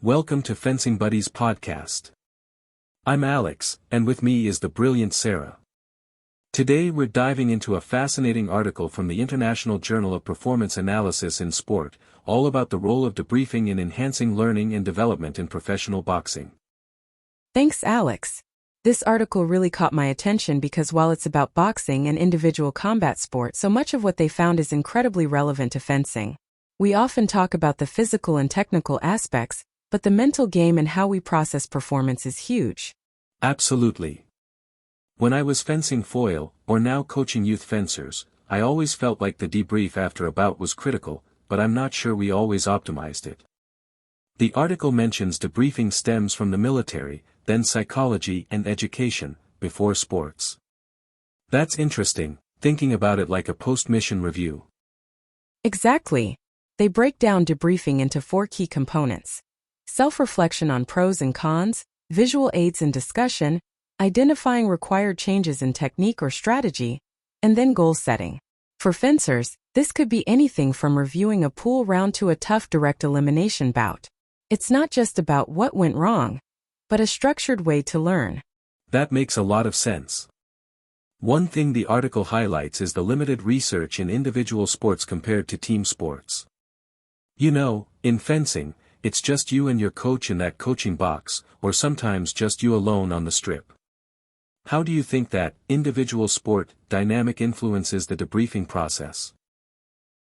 Welcome to FencingBuddies Podcast. I'm Alex, and with me is the brilliant Sarah. Today we're diving into a fascinating article from the International Journal of Performance Analysis in Sport, all about the role of debriefing in enhancing learning and development in professional boxing. Thanks, Alex. This article really caught my attention because while it's about boxing and individual combat sport, so much of what they found is incredibly relevant to fencing. We often talk about the physical and technical aspects, but the mental game and how we process performance is huge. Absolutely. When I was fencing foil, or now coaching youth fencers, I always felt like the debrief after a bout was critical, but I'm not sure we always optimized it. The article mentions debriefing stems from the military, then psychology and education, before sports. That's interesting, thinking about it like a post-mission review. Exactly. They break down debriefing into 4 key components: self-reflection on pros and cons, visual aids in discussion, identifying required changes in technique or strategy, and then goal setting. For fencers, this could be anything from reviewing a pool round to a tough direct elimination bout. It's not just about what went wrong, but a structured way to learn. That makes a lot of sense. One thing the article highlights is the limited research in individual sports compared to team sports. You know, in fencing, it's just you and your coach in that coaching box, or sometimes just you alone on the strip. How do you think that individual sport dynamic influences the debriefing process?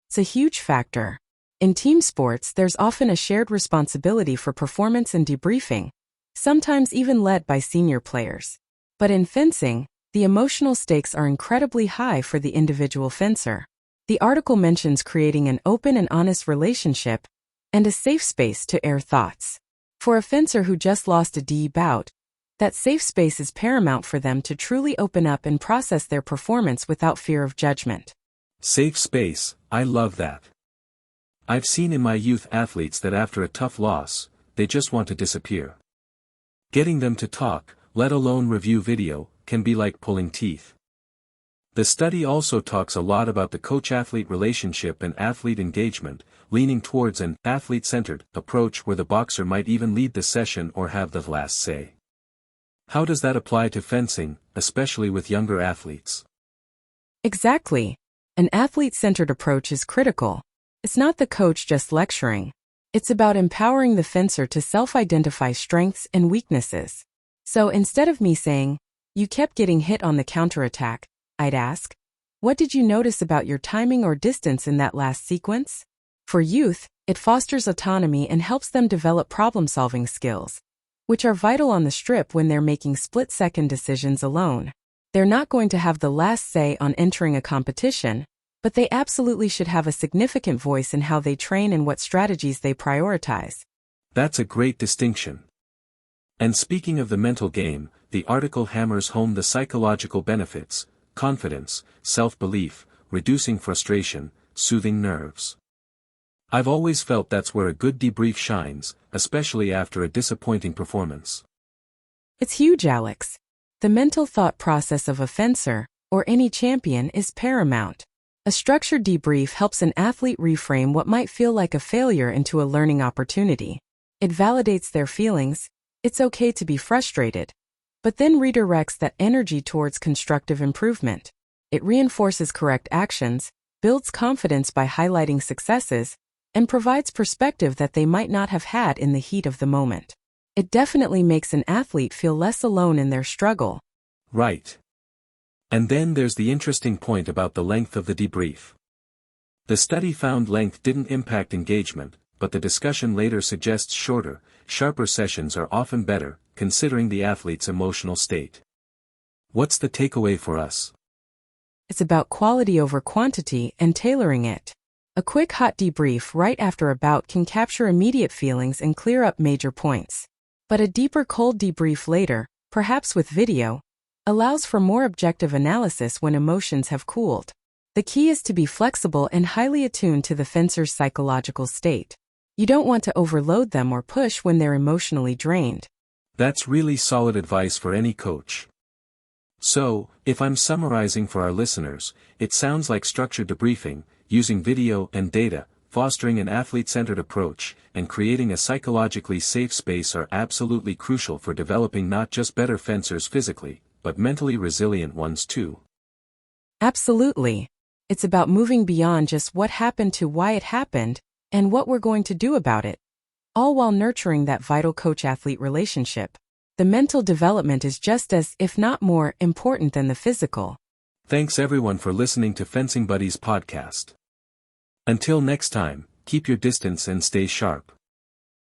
It's a huge factor. In team sports, there's often a shared responsibility for performance and debriefing, sometimes even led by senior players. But in fencing, the emotional stakes are incredibly high for the individual fencer. The article mentions creating an open and honest relationship and a safe space to air thoughts. For a fencer who just lost a DE bout, that safe space is paramount for them to truly open up and process their performance without fear of judgment. Safe space, I love that. I've seen in my youth athletes that after a tough loss, they just want to disappear. Getting them to talk, let alone review video, can be like pulling teeth. The study also talks a lot about the coach-athlete relationship and athlete engagement, leaning towards an athlete-centered approach where the boxer might even lead the session or have the last say. How does that apply to fencing, especially with younger athletes? Exactly. An athlete-centered approach is critical. It's not the coach just lecturing. It's about empowering the fencer to self-identify strengths and weaknesses. So instead of me saying, "You kept getting hit on the counterattack," I'd ask, "What did you notice about your timing or distance in that last sequence?" For youth, it fosters autonomy and helps them develop problem-solving skills, which are vital on the strip when they're making split-second decisions alone. They're not going to have the last say on entering a competition, but they absolutely should have a significant voice in how they train and what strategies they prioritize. That's a great distinction. And speaking of the mental game, the article hammers home the psychological benefits: confidence, self-belief, reducing frustration, soothing nerves. I've always felt that's where a good debrief shines, especially after a disappointing performance. It's huge, Alex. The mental thought process of a fencer, or any champion, is paramount. A structured debrief helps an athlete reframe what might feel like a failure into a learning opportunity. It validates their feelings. It's okay to be frustrated, but then redirects that energy towards constructive improvement. It reinforces correct actions, builds confidence by highlighting successes, and provides perspective that they might not have had in the heat of the moment. It definitely makes an athlete feel less alone in their struggle. Right. And then there's the interesting point about the length of the debrief. The study found length didn't impact engagement, but the discussion later suggests shorter, sharper sessions are often better, considering the athlete's emotional state. What's the takeaway for us? It's about quality over quantity and tailoring it. A quick hot debrief right after a bout can capture immediate feelings and clear up major points. But a deeper cold debrief later, perhaps with video, allows for more objective analysis when emotions have cooled. The key is to be flexible and highly attuned to the fencer's psychological state. You don't want to overload them or push when they're emotionally drained. That's really solid advice for any coach. So, if I'm summarizing for our listeners, it sounds like structured debriefing, using video and data, fostering an athlete-centered approach, and creating a psychologically safe space are absolutely crucial for developing not just better fencers physically, but mentally resilient ones too. Absolutely. It's about moving beyond just what happened to why it happened, and what we're going to do about it. All while nurturing that vital coach-athlete relationship. The mental development is just as, if not more, important than the physical. Thanks everyone for listening to FencingBuddies Podcast. Until next time, keep your distance and stay sharp.